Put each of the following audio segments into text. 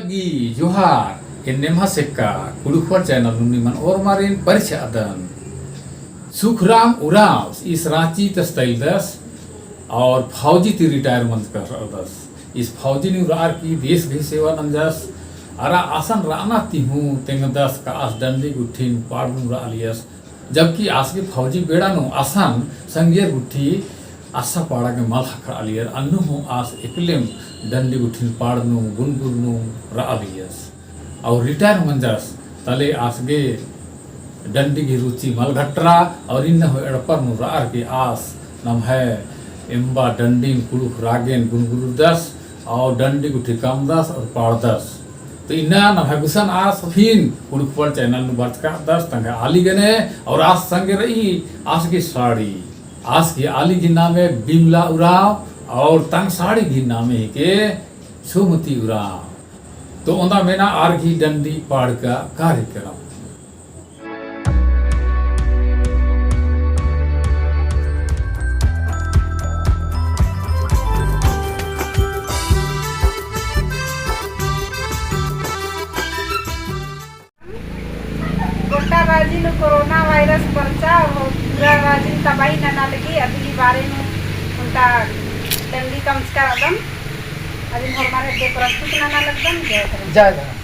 lagi Johar Enem Haseka Kudukwar channel Nuniman Ormarin Parisha Adan Sukhram Urav इस रांची तस्ताइलदस और फौजी ती रिटायरमेंट कर दस इस फौजी ने उरार की देश भी सेवा नंजस अरा आसन राना ती हूँ तेंगदस का आस डंडी गुठीन पाड़ू रालियस जबकि आस के फौजी बेड़ा नो आसान संगीर गुठी आशा पाड़ा के माल हकर आलियर अन्नु हूँ आस एकलेम डंडी गुठीन पाड़नु गुनगुरनु रालियस और रिटायर मंजस तले आसगे डंडी की रुचि मलघट्रा और इन एड़पर नुरार की आस नम है इम्बा डंडी कुलुख रागेन गुनगुरु दस और डंडी गुठी कम दस और पाड़ दस तो इन्ना नम है गुसन आस फिन कुलुख पर चैनल नु बर्त का दस तंगे आली गने और आस संगे रही आस की साड़ी आस की आली की नामे बिमला उराव और तंग साड़ी की नामे के सुमति उराव तो ओंदा मेना आर की डंडी पाड़ का कार्यक्रम राजिन कोरोना वायरस पर्चा और पूरा राजिन तबाही न लगी अभी बारे में उनका डंडी कम का अदम अभी हमारे दे प्रस्तुत न लगदम जय करें जय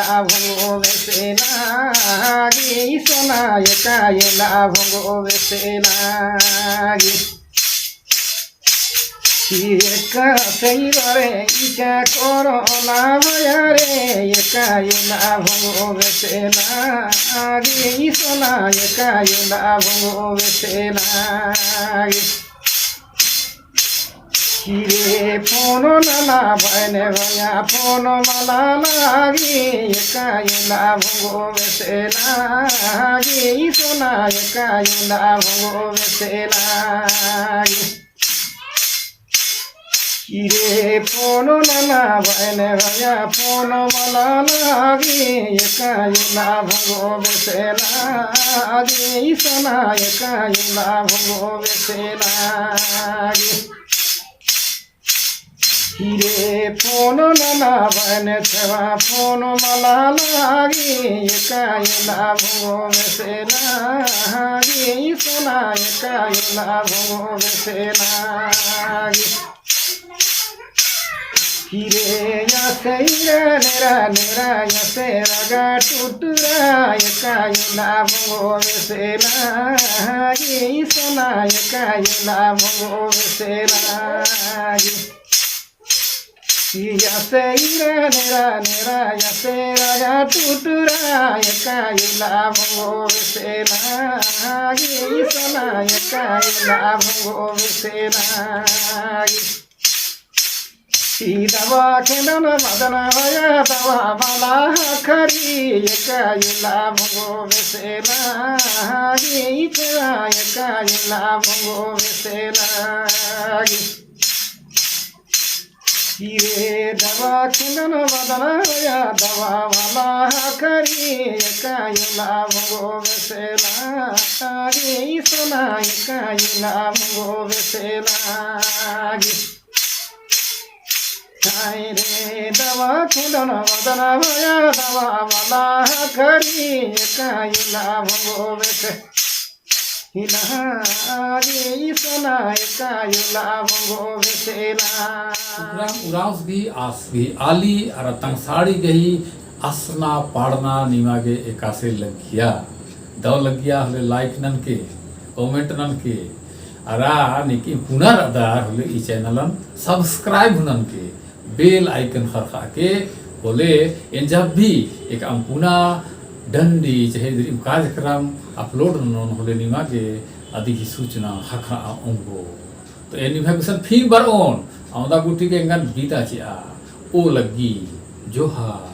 भंगो बेसेनागी सोनाय कायला भंगो बेसेनागी एका सैरे इका कोरोना भयारे एकायला भंगो बेसेनागी सोनाय कायला भंगो बेसेनागी किरे फोन नाना बने भया फोन मला लागी एकायला भंगो बेसेनागी सोना एकायला भंगो बेसेनागी किरे फोन नाना बने भया फोन मला लागी एकायला भंगो बेसेनागी सोना एकायला भंगो बेसेनागी किरे फोन नाना बने छवा फोन मला लागी एकायला भंगो बेसेनागी सोना एकायला भंगो बेसेनागी किरे या सैरा नेरा नेरा या सेरागा टूटरा एकायला भंगो बेसेनागी सोना एकायला भंगो बेसेनागी या सैरा नेरा नेरा या सेरागा टूटरा एकायला भंगो बेसेनागी सोना एकायला भंगो बेसेनागी दवा खेलन मदन भया दवा मला खरी एकायला भंगो बेसेनागी एकायला भंगो बेसेनागी किरे दवा खेलन मदन भया दवा मला खरी एकायला भंगो बेसेनागी सोना एकायला भंगो बेसेनागी रे दवा खेलन मदन भया दवा मला खरी एकायला भंगो बेसेनागी सोना एकायला भंगो बेसेनागी सुखराम उरांस भी आस भी आली और तंग साड़ी गई असना पाड़ना निमागे एकासे लगिया दव लगिया हले लाइक नन के कमेंट नन के अरा निकी पुनर अदार हले ई चैनलन सब्सक्राइब नन के बेल आइकन खरखा के बोले इन जब भी एक अंपुना डंडी चाहे कार्यक्रम अपलोड नन होले निमागे आदि की सूचना हखा अंगो तो एनी भगसन फिर बार ऑन औदा गुटी के इंगन बीता चिया ओ लगी जोहार।